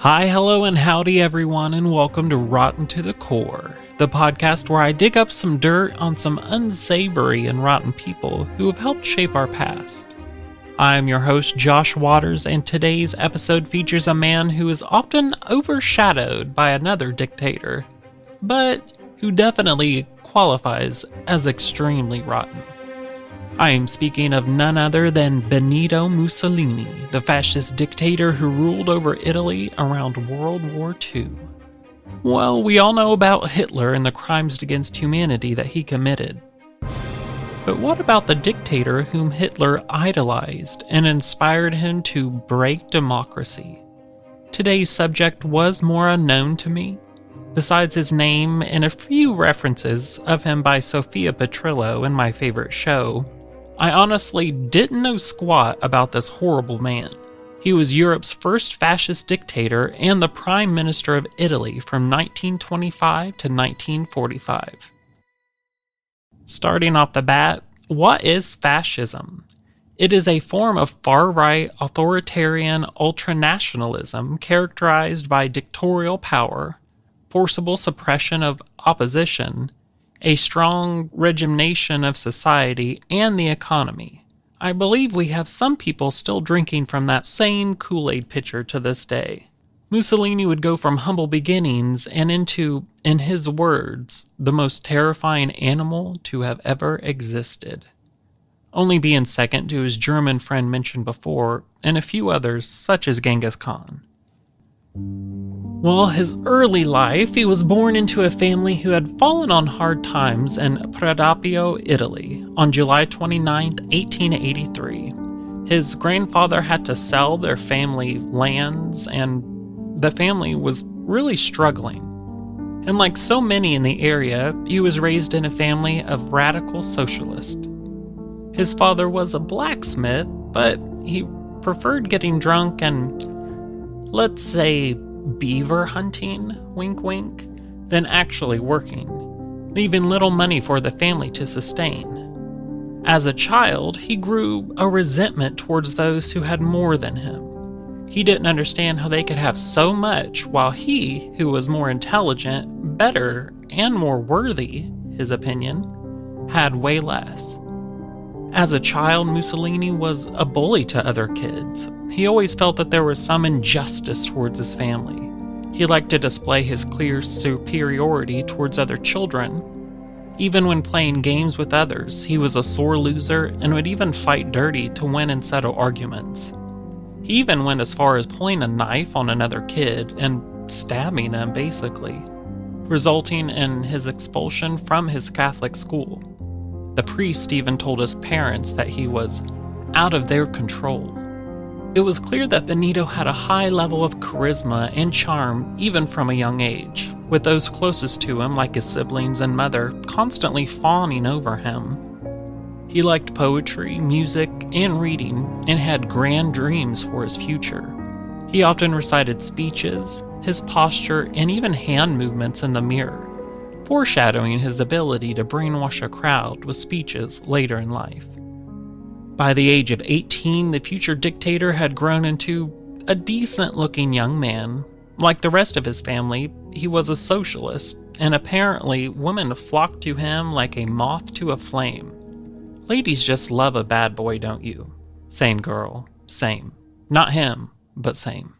Hi, hello, and howdy everyone, and welcome to Rotten to the Core, the podcast where I dig up some dirt on some unsavory and rotten people who have helped shape our past. I'm your host, Josh Waters, and today's episode features a man who is often overshadowed by another dictator, but who definitely qualifies as extremely rotten. I am speaking of none other than Benito Mussolini, the fascist dictator who ruled over Italy around World War II. Well, we all know about Hitler and the crimes against humanity that he committed. But what about the dictator whom Hitler idolized and inspired him to break democracy? Today's subject was more unknown to me. Besides his name and a few references of him by Sophia Petrillo in my favorite show, I honestly didn't know squat about this horrible man. He was Europe's first fascist dictator and the Prime Minister of Italy from 1925 to 1945. Starting off the bat, what is fascism? It is a form of far-right authoritarian ultranationalism characterized by dictatorial power, forcible suppression of opposition, a strong regimentation of society and the economy. I believe we have some people still drinking from that same Kool-Aid pitcher to this day. Mussolini would go from humble beginnings and into, in his words, the most terrifying animal to have ever existed. Only being second to his German friend mentioned before, and a few others such as Genghis Khan. Well, his early life, he was born into a family who had fallen on hard times in Predappio, Italy, on July 29, 1883. His grandfather had to sell their family lands, and the family was really struggling. And like so many in the area, he was raised in a family of radical socialists. His father was a blacksmith, but he preferred getting drunk and, let's say, beaver hunting, wink wink, than actually working, leaving little money for the family to sustain. As a child, he grew a resentment towards those who had more than him. He didn't understand how they could have so much while he, who was more intelligent, better, and more worthy, his opinion, had way less. As a child, Mussolini was a bully to other kids. He always felt that there was some injustice towards his family. He liked to display his clear superiority towards other children. Even when playing games with others, he was a sore loser and would even fight dirty to win and settle arguments. He even went as far as pulling a knife on another kid and stabbing him, basically, resulting in his expulsion from his Catholic school. The priest even told his parents that he was out of their control. It was clear that Benito had a high level of charisma and charm even from a young age, with those closest to him, like his siblings and mother, constantly fawning over him. He liked poetry, music, and reading, and had grand dreams for his future. He often recited speeches, his posture, and even hand movements in the mirror, foreshadowing his ability to brainwash a crowd with speeches later in life. By the age of 18, the future dictator had grown into a decent-looking young man. Like the rest of his family, he was a socialist, and apparently women flocked to him like a moth to a flame. Ladies just love a bad boy, don't you? Same girl, same. Not him, but same.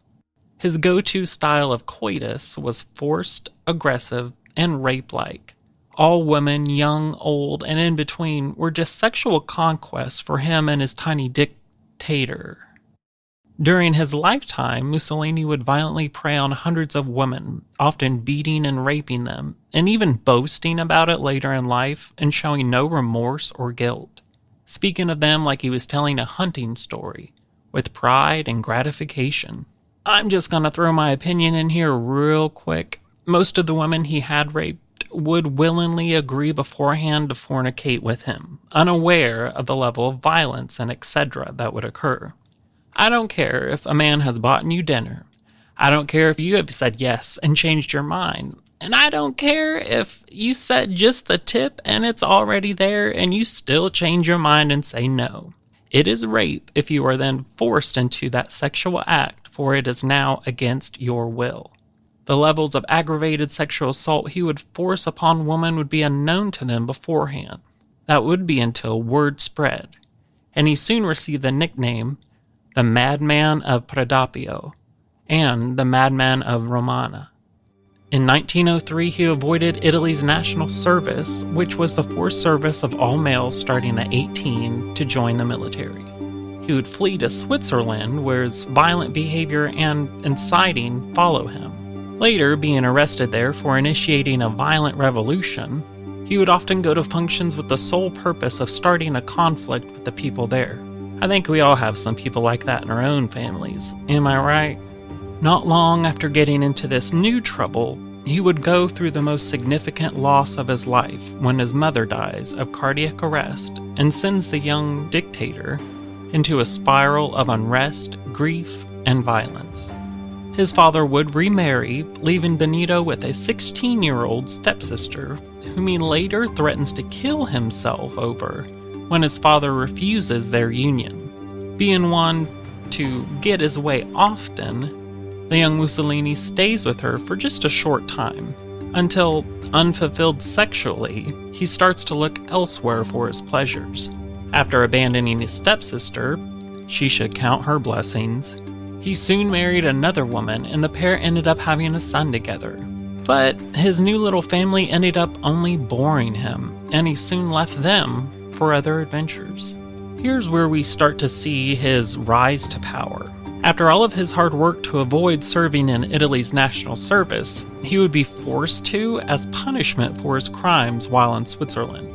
His go-to style of coitus was forced, aggressive, and rape-like. All women, young, old, and in between, were just sexual conquests for him and his tiny dictator. During his lifetime, Mussolini would violently prey on hundreds of women, often beating and raping them, and even boasting about it later in life and showing no remorse or guilt, speaking of them like he was telling a hunting story, with pride and gratification. I'm just gonna throw my opinion in here real quick. Most of the women he had raped would willingly agree beforehand to fornicate with him, unaware of the level of violence and etc. that would occur. I don't care if a man has bought you dinner. I don't care if you have said yes and changed your mind. And I don't care if you said just the tip and it's already there and you still change your mind and say no. It is rape if you are then forced into that sexual act for it is now against your will. The levels of aggravated sexual assault he would force upon women would be unknown to them beforehand. That would be until word spread, and he soon received the nickname the Madman of Predapio and the Madman of Romana. In 1903, he avoided Italy's national service, which was the forced service of all males starting at 18 to join the military. He would flee to Switzerland, where his violent behavior and inciting follow him. Later, being arrested there for initiating a violent revolution, he would often go to functions with the sole purpose of starting a conflict with the people there. I think we all have some people like that in our own families, am I right? Not long after getting into this new trouble, he would go through the most significant loss of his life when his mother dies of cardiac arrest and sends the young dictator into a spiral of unrest, grief, and violence. His father would remarry, leaving Benito with a 16-year-old stepsister, whom he later threatens to kill himself over when his father refuses their union. Being one to get his way often, the young Mussolini stays with her for just a short time, until, unfulfilled sexually, he starts to look elsewhere for his pleasures. After abandoning his stepsister, she should count her blessings, he soon married another woman and the pair ended up having a son together. But his new little family ended up only boring him, and he soon left them for other adventures. Here's where we start to see his rise to power. After all of his hard work to avoid serving in Italy's national service, he would be forced to as punishment for his crimes while in Switzerland.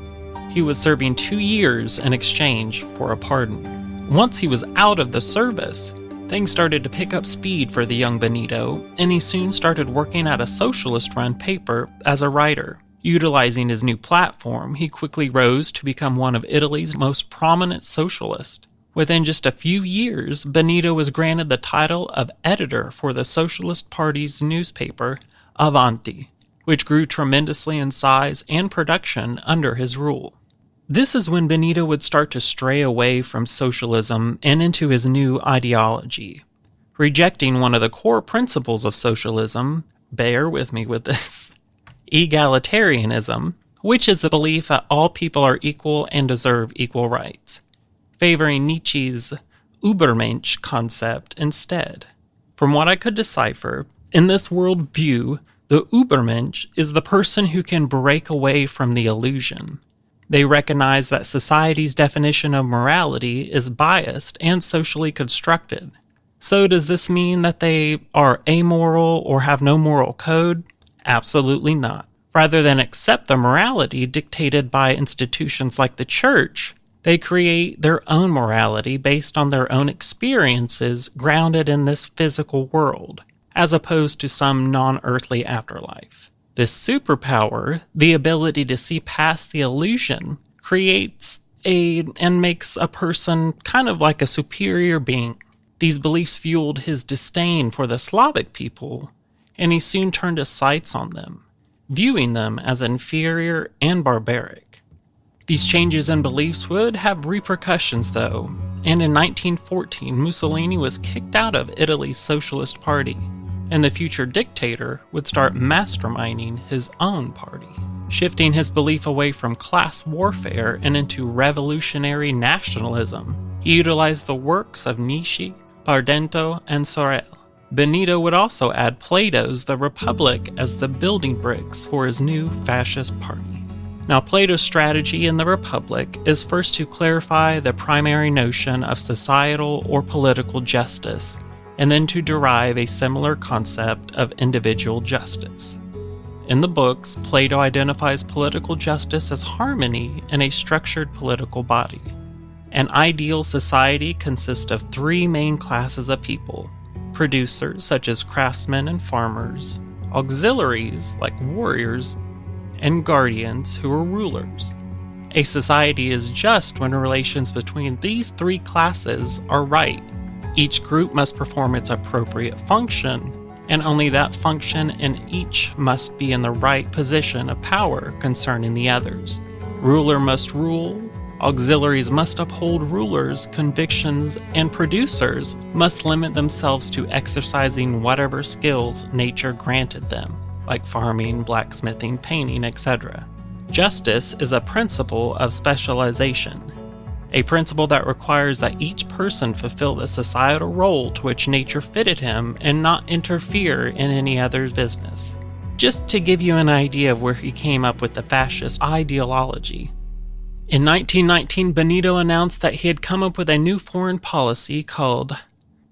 He was serving 2 years in exchange for a pardon. Once he was out of the service, things started to pick up speed for the young Benito, and he soon started working at a socialist-run paper as a writer. Utilizing his new platform, he quickly rose to become one of Italy's most prominent socialists. Within just a few years, Benito was granted the title of editor for the Socialist Party's newspaper, Avanti, which grew tremendously in size and production under his rule. This is when Benito would start to stray away from socialism and into his new ideology, rejecting one of the core principles of socialism, bear with me with this, egalitarianism, which is the belief that all people are equal and deserve equal rights, favoring Nietzsche's Übermensch concept instead. From what I could decipher, in this world view, the Übermensch is the person who can break away from the illusion. They recognize that society's definition of morality is biased and socially constructed. So does this mean that they are amoral or have no moral code? Absolutely not. Rather than accept the morality dictated by institutions like the church, they create their own morality based on their own experiences grounded in this physical world, as opposed to some non-earthly afterlife. This superpower, the ability to see past the illusion, creates and makes a person kind of like a superior being. These beliefs fueled his disdain for the Slavic people, and he soon turned his sights on them, viewing them as inferior and barbaric. These changes in beliefs would have repercussions, though, and in 1914 Mussolini was kicked out of Italy's Socialist Party, and the future dictator would start masterminding his own party, shifting his belief away from class warfare and into revolutionary nationalism. He utilized the works of Nietzsche, Bardento, and Sorel. Benito would also add Plato's The Republic as the building bricks for his new fascist party. Now, Plato's strategy in The Republic is first to clarify the primary notion of societal or political justice, and then to derive a similar concept of individual justice. In the books, Plato identifies political justice as harmony in a structured political body. An ideal society consists of 3 main classes of people: producers, such as craftsmen and farmers, auxiliaries, like warriors, and guardians, who are rulers. A society is just when relations between these 3 classes are right. Each group must perform its appropriate function, and only that function in each must be in the right position of power concerning the others. Ruler must rule, Auxiliaries must uphold rulers' convictions, and producers must limit themselves to exercising whatever skills nature granted them, like farming, blacksmithing, painting, etc. Justice is a principle of specialization, a principle that requires that each person fulfill the societal role to which nature fitted him and not interfere in any other's business. Just to give you an idea of where he came up with the fascist ideology. In 1919, Benito announced that he had come up with a new foreign policy called,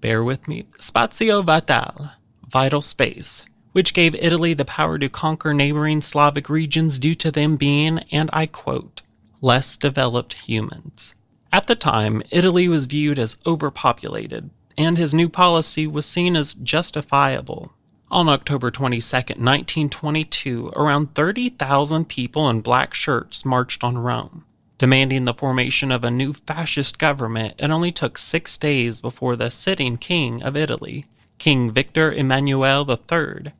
bear with me, Spazio Vital, vital space, which gave Italy the power to conquer neighboring Slavic regions due to them being, and I quote, less developed humans. At the time, Italy was viewed as overpopulated, and his new policy was seen as justifiable. On October 22, 1922, around 30,000 people in black shirts marched on Rome, demanding the formation of a new fascist government. It only took 6 days before the sitting king of Italy, King Victor Emmanuel III,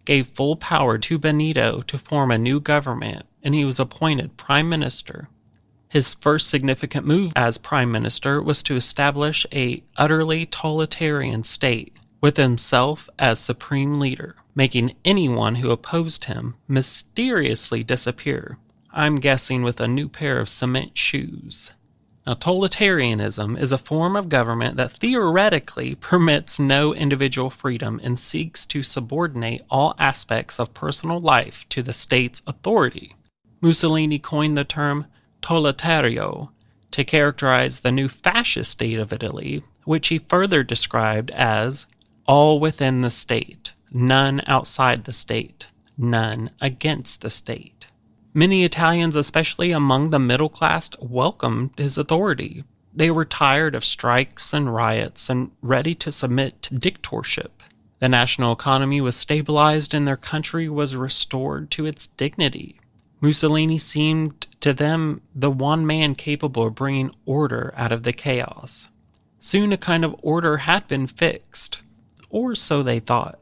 gave full power to Benito to form a new government, and he was appointed prime minister. His first significant move as prime minister was to establish a utterly totalitarian state, with himself as supreme leader, making anyone who opposed him mysteriously disappear. I'm guessing with a new pair of cement shoes. Now, totalitarianism is a form of government that theoretically permits no individual freedom and seeks to subordinate all aspects of personal life to the state's authority. Mussolini coined the term totalitario to characterize the new fascist state of Italy, which he further described as all within the state, none outside the state, none against the state. Many Italians, especially among the middle class, welcomed his authority. They were tired of strikes and riots and ready to submit to dictatorship. The national economy was stabilized and their country was restored to its dignity. Mussolini seemed to them the one man capable of bringing order out of the chaos. Soon a kind of order had been fixed, or so they thought.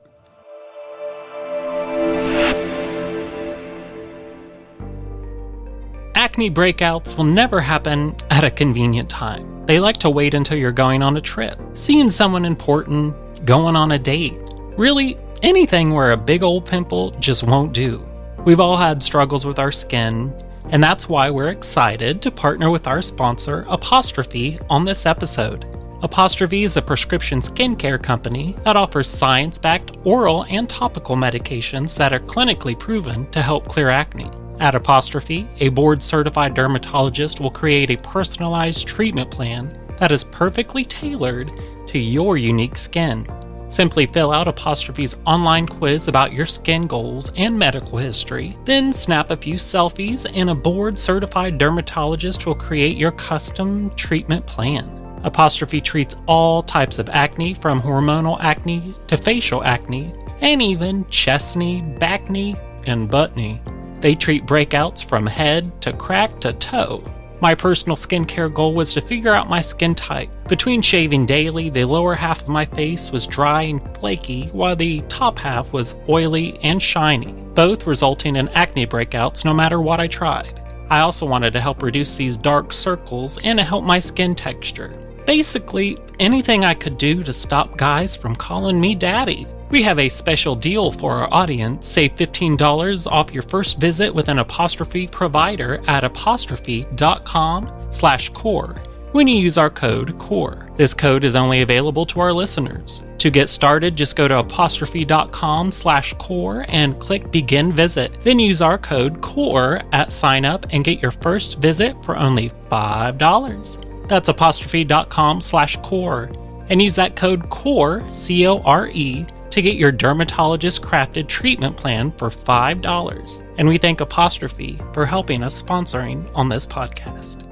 Acne breakouts will never happen at a convenient time. They like to wait until you're going on a trip, seeing someone important, going on a date. Really, anything where a big old pimple just won't do. We've all had struggles with our skin, and that's why we're excited to partner with our sponsor, Apostrophe, on this episode. Apostrophe is a prescription skincare company that offers science-backed oral and topical medications that are clinically proven to help clear acne. At Apostrophe, a board-certified dermatologist will create a personalized treatment plan that is perfectly tailored to your unique skin. Simply fill out Apostrophe's online quiz about your skin goals and medical history, then snap a few selfies and a board-certified dermatologist will create your custom treatment plan. Apostrophe treats all types of acne, from hormonal acne to facial acne, and even chest-knee, back-knee, and butt-knee. They treat breakouts from head to crack to toe. My personal skincare goal was to figure out my skin type. Between shaving daily, the lower half of my face was dry and flaky, while the top half was oily and shiny, both resulting in acne breakouts no matter what I tried. I also wanted to help reduce these dark circles and to help my skin texture. Basically, anything I could do to stop guys from calling me daddy. We have a special deal for our audience. Save $15 off your first visit with an Apostrophe provider at apostrophe.com/core when you use our code CORE. This code is only available to our listeners. To get started, just go to apostrophe.com/core and click begin visit. Then use our code CORE at sign up and get your first visit for only $5. That's apostrophe.com/core and use that code CORE, C-O-R-E, to get your dermatologist-crafted treatment plan for $5. And we thank Apostrophe for helping us sponsoring on this podcast.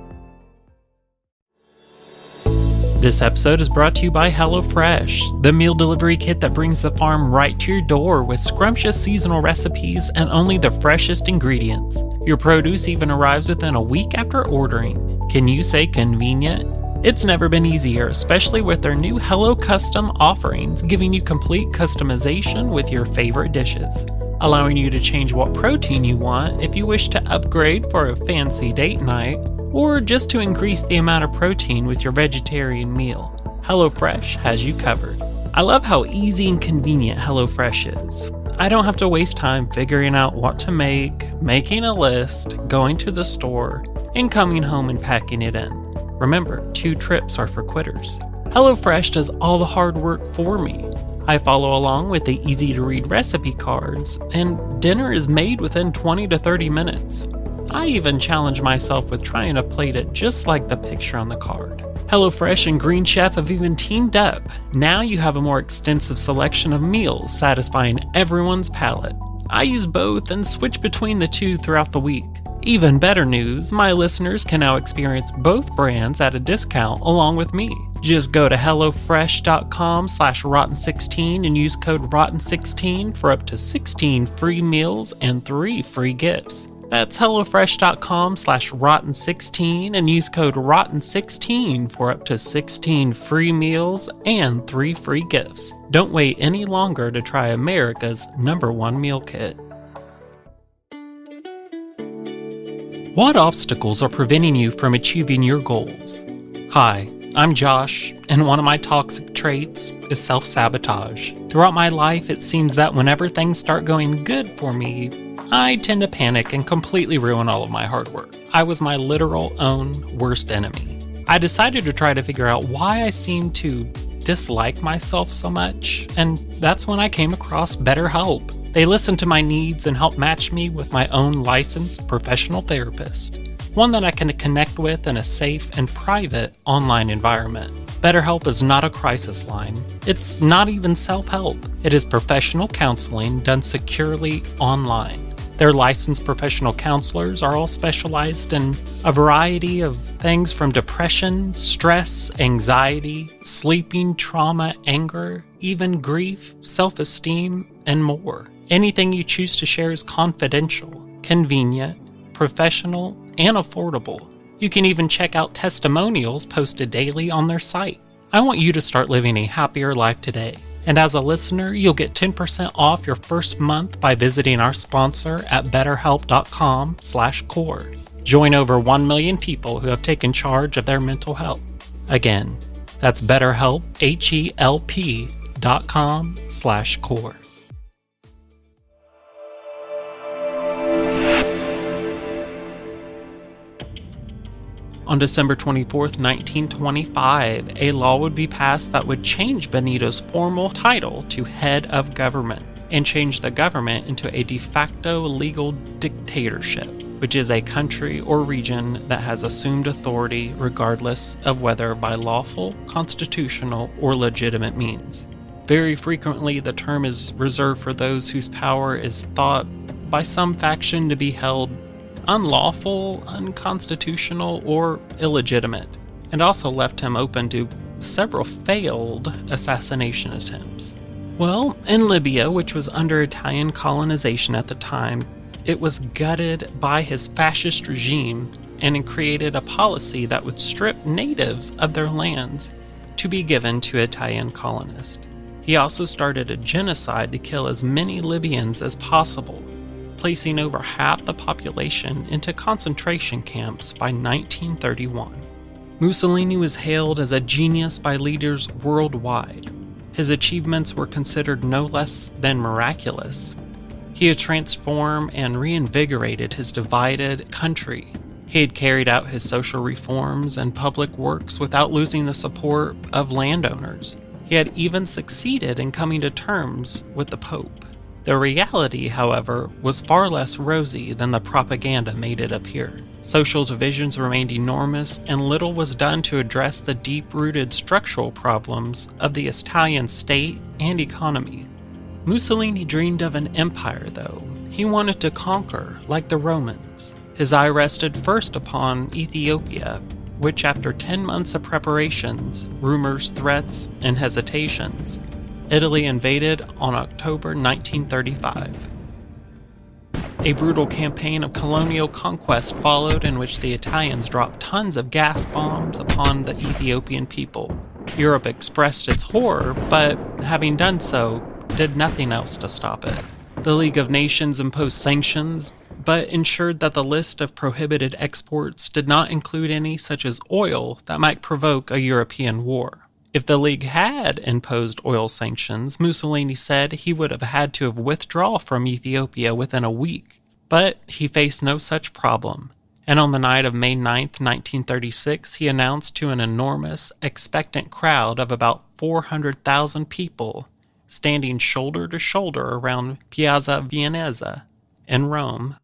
This episode is brought to you by HelloFresh, the meal delivery kit that brings the farm right to your door with scrumptious seasonal recipes and only the freshest ingredients. Your produce even arrives within a week after ordering. Can you say convenient? It's never been easier, especially with their new Hello Custom offerings, giving you complete customization with your favorite dishes, allowing you to change what protein you want if you wish to upgrade for a fancy date night, or just to increase the amount of protein with your vegetarian meal, HelloFresh has you covered. I love how easy and convenient HelloFresh is. I don't have to waste time figuring out what to make, making a list, going to the store, and coming home and packing it in. Remember, 2 trips are for quitters. HelloFresh does all the hard work for me. I follow along with the easy-to-read recipe cards, and dinner is made within 20 to 30 minutes. I even challenge myself with trying to plate it just like the picture on the card. HelloFresh and Green Chef have even teamed up. Now you have a more extensive selection of meals satisfying everyone's palate. I use both and switch between the two throughout the week. Even better news, my listeners can now experience both brands at a discount along with me. Just go to hellofresh.com/rotten16 and use code rotten16 for up to 16 free meals and 3 free gifts. That's hellofresh.com/rotten16 and use code rotten16 for up to 16 free meals and 3 free gifts. Don't wait any longer to try America's #1 meal kit. What obstacles are preventing you from achieving your goals? Hi, I'm Josh, and one of my toxic traits is self-sabotage. Throughout my life, it seems that whenever things start going good for me, I tend to panic and completely ruin all of my hard work. I was my literal own worst enemy. I decided to try to figure out why I seem to dislike myself so much, and that's when I came across BetterHelp. They listened to my needs and helped match me with my own licensed professional therapist, one that I can connect with in a safe and private online environment. BetterHelp is not a crisis line. It's not even self-help. It is professional counseling done securely online. Their licensed professional counselors are all specialized in a variety of things from depression, stress, anxiety, sleeping, trauma, anger, even grief, self-esteem, and more. Anything you choose to share is confidential, convenient, professional, and affordable. You can even check out testimonials posted daily on their site. I want you to start living a happier life today. And as a listener, you'll get 10% off your first month by visiting our sponsor at betterhelp.com/core. Join over 1 million people who have taken charge of their mental health. Again, that's BetterHelp, HELP.com/core. On December 24th, 1925, a law would be passed that would change Benito's formal title to head of government and change the government into a de facto legal dictatorship, which is a country or region that has assumed authority regardless of whether by lawful, constitutional, or legitimate means. Very frequently, the term is reserved for those whose power is thought by some faction to be held unlawful, unconstitutional, or illegitimate, and also left him open to several failed assassination attempts. Well, in Libya, which was under Italian colonization at the time, it was gutted by his fascist regime and created a policy that would strip natives of their lands to be given to Italian colonists. He also started a genocide to kill as many Libyans as possible, placing over half the population into concentration camps by 1931. Mussolini was hailed as a genius by leaders worldwide. His achievements were considered no less than miraculous. He had transformed and reinvigorated his divided country. He had carried out his social reforms and public works without losing the support of landowners. He had even succeeded in coming to terms with the Pope. The reality, however, was far less rosy than the propaganda made it appear. Social divisions remained enormous, and little was done to address the deep-rooted structural problems of the Italian state and economy. Mussolini dreamed of an empire, though. He wanted to conquer, like the Romans. His eye rested first upon Ethiopia, which after 10 months of preparations, rumors, threats, and hesitations, Italy invaded on October 1935. A brutal campaign of colonial conquest followed, in which the Italians dropped tons of gas bombs upon the Ethiopian people. Europe expressed its horror, but having done so, did nothing else to stop it. The League of Nations imposed sanctions, but ensured that the list of prohibited exports did not include any such as oil that might provoke a European war. If the League had imposed oil sanctions, Mussolini said he would have had to withdraw from Ethiopia within a week, but he faced no such problem. And on the night of May 9th, 1936, he announced to an enormous, expectant crowd of about 400,000 people standing shoulder to shoulder around Piazza Venezia in Rome.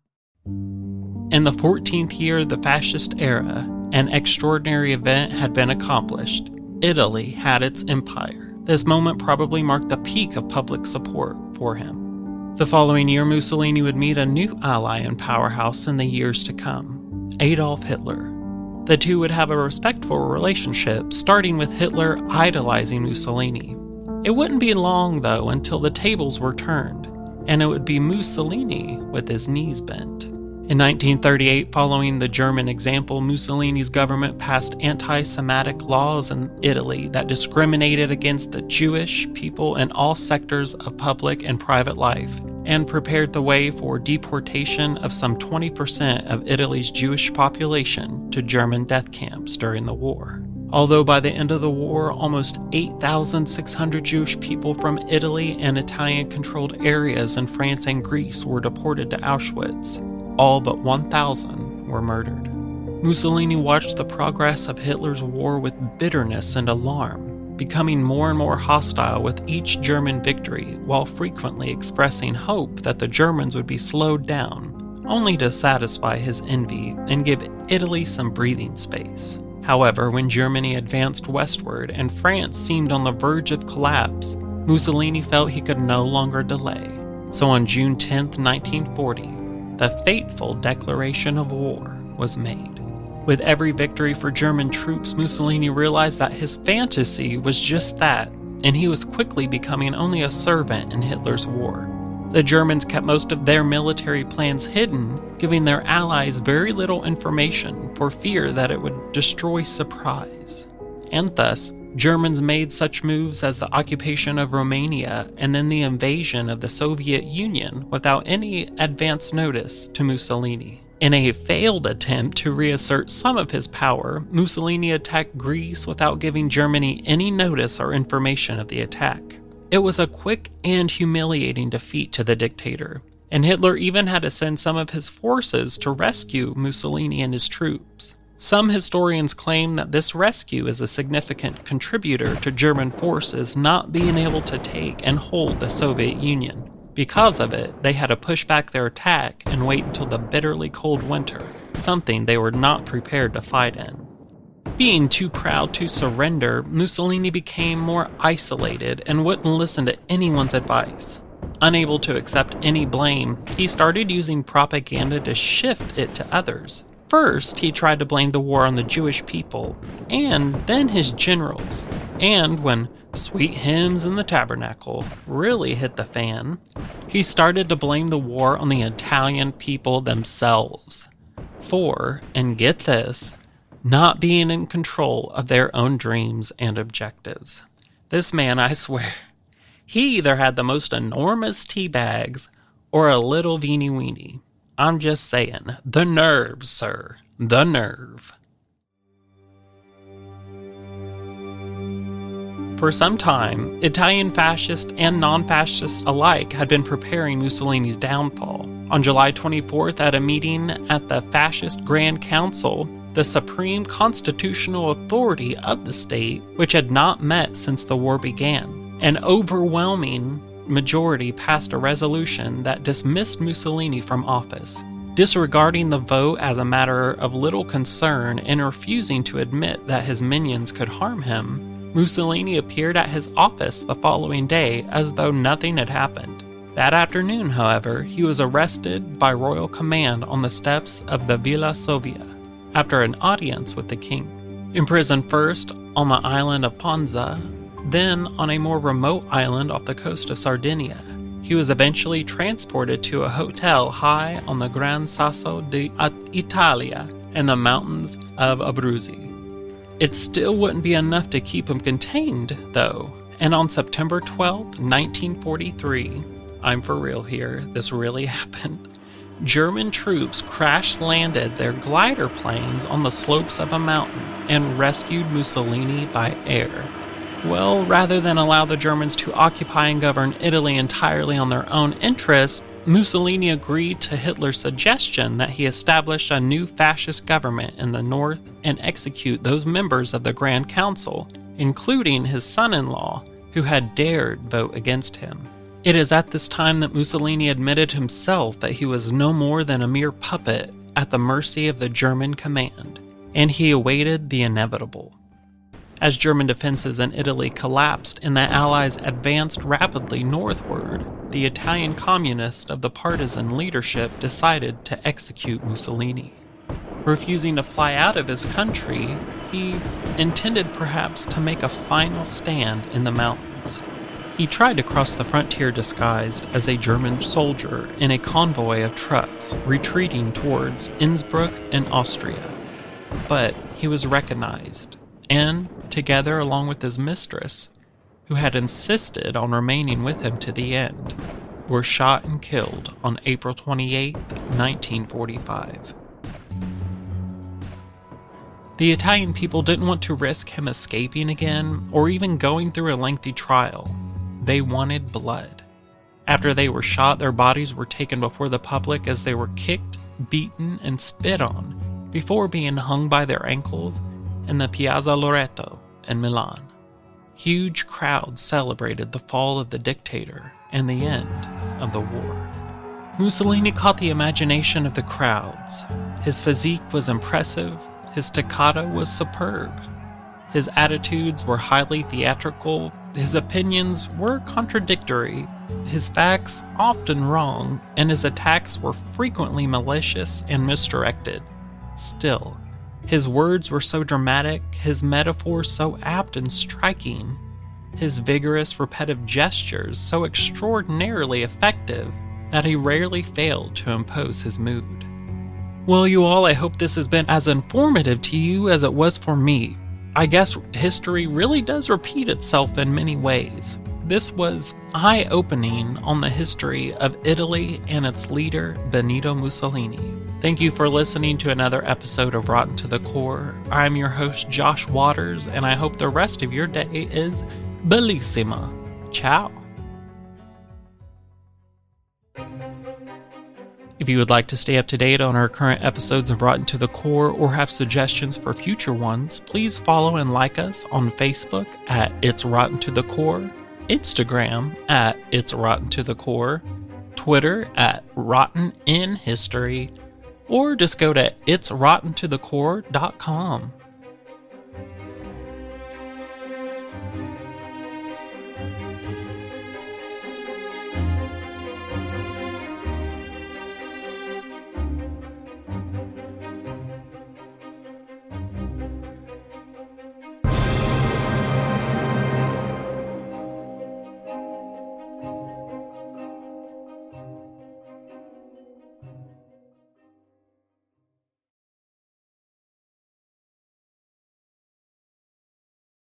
In the 14th year of the fascist era, an extraordinary event had been accomplished. Italy had its empire. This moment probably marked the peak of public support for him. The following year, Mussolini would meet a new ally and powerhouse in the years to come, Adolf Hitler. The two would have a respectful relationship, starting with Hitler idolizing Mussolini. It wouldn't be long, though, until the tables were turned, and it would be Mussolini with his knees bent. In 1938, following the German example, Mussolini's government passed anti-Semitic laws in Italy that discriminated against the Jewish people in all sectors of public and private life, and prepared the way for deportation of some 20% of Italy's Jewish population to German death camps during the war. Although by the end of the war, almost 8,600 Jewish people from Italy and Italian-controlled areas in France and Greece were deported to Auschwitz. All but 1,000 were murdered. Mussolini watched the progress of Hitler's war with bitterness and alarm, becoming more and more hostile with each German victory, while frequently expressing hope that the Germans would be slowed down, only to satisfy his envy and give Italy some breathing space. However, when Germany advanced westward and France seemed on the verge of collapse, Mussolini felt he could no longer delay. So on June 10, 1940, the fateful declaration of war was made. With every victory for German troops, Mussolini realized that his fantasy was just that, and he was quickly becoming only a servant in Hitler's war. The Germans kept most of their military plans hidden, giving their allies very little information for fear that it would destroy surprise. And thus, Germans made such moves as the occupation of Romania and then the invasion of the Soviet Union without any advance notice to Mussolini. In a failed attempt to reassert some of his power, Mussolini attacked Greece without giving Germany any notice or information of the attack. It was a quick and humiliating defeat to the dictator, and Hitler even had to send some of his forces to rescue Mussolini and his troops. Some historians claim that this rescue is a significant contributor to German forces not being able to take and hold the Soviet Union. Because of it, they had to push back their attack and wait until the bitterly cold winter, something they were not prepared to fight in. Being too proud to surrender, Mussolini became more isolated and wouldn't listen to anyone's advice. Unable to accept any blame, he started using propaganda to shift it to others. First, he tried to blame the war on the Jewish people, and then his generals. And when Sweet Hymns in the Tabernacle really hit the fan, he started to blame the war on the Italian people themselves for, and get this, not being in control of their own dreams and objectives. This man, I swear, he either had the most enormous tea bags or a little weenie weenie. I'm just saying, the nerve, sir, the nerve. For some time, Italian fascists and non-fascists alike had been preparing Mussolini's downfall. On July 24th, at a meeting at the Fascist Grand Council, the supreme constitutional authority of the state, which had not met since the war began, an overwhelming majority passed a resolution that dismissed Mussolini from office. Disregarding the vote as a matter of little concern and refusing to admit that his minions could harm him, Mussolini appeared at his office the following day as though nothing had happened. That afternoon, however, he was arrested by royal command on the steps of the Villa Sovia after an audience with the king. Imprisoned first on the island of Ponza, then on a more remote island off the coast of Sardinia, he was eventually transported to a hotel high on the Gran Sasso d'Italia in the mountains of Abruzzi. It still wouldn't be enough to keep him contained, though, and on September 12, 1943, I'm for real here, this really happened, German troops crash-landed their glider planes on the slopes of a mountain and rescued Mussolini by air. Well, rather than allow the Germans to occupy and govern Italy entirely on their own interest, Mussolini agreed to Hitler's suggestion that he establish a new fascist government in the north and execute those members of the Grand Council, including his son-in-law, who had dared vote against him. It is at this time that Mussolini admitted himself that he was no more than a mere puppet at the mercy of the German command, and he awaited the inevitable. As German defenses in Italy collapsed and the Allies advanced rapidly northward, the Italian communists of the partisan leadership decided to execute Mussolini. Refusing to fly out of his country, he intended perhaps to make a final stand in the mountains. He tried to cross the frontier disguised as a German soldier in a convoy of trucks retreating towards Innsbruck in Austria. But he was recognized, and, together along with his mistress, who had insisted on remaining with him to the end, were shot and killed on April 28, 1945. The Italian people didn't want to risk him escaping again, or even going through a lengthy trial. They wanted blood. After they were shot, their bodies were taken before the public as they were kicked, beaten, and spit on, before being hung by their ankles in the Piazza Loreto in Milan. Huge crowds celebrated the fall of the dictator and the end of the war. Mussolini caught the imagination of the crowds. His physique was impressive, his staccato was superb. His attitudes were highly theatrical, his opinions were contradictory, his facts often wrong, and his attacks were frequently malicious and misdirected. Still, his words were so dramatic, his metaphors so apt and striking, his vigorous, repetitive gestures so extraordinarily effective that he rarely failed to impose his mood. Well, you all, I hope this has been as informative to you as it was for me. I guess history really does repeat itself in many ways. This was eye-opening on the history of Italy and its leader, Benito Mussolini. Thank you for listening to another episode of Rotten to the Core. I'm your host, Josh Waters, and I hope the rest of your day is bellissima. Ciao. If you would like to stay up to date on our current episodes of Rotten to the Core or have suggestions for future ones, please follow and like us on Facebook at It's Rotten to the Core, Instagram at It's Rotten to the Core, Twitter at Rotten in History, or just go to itsrottentothecore.com.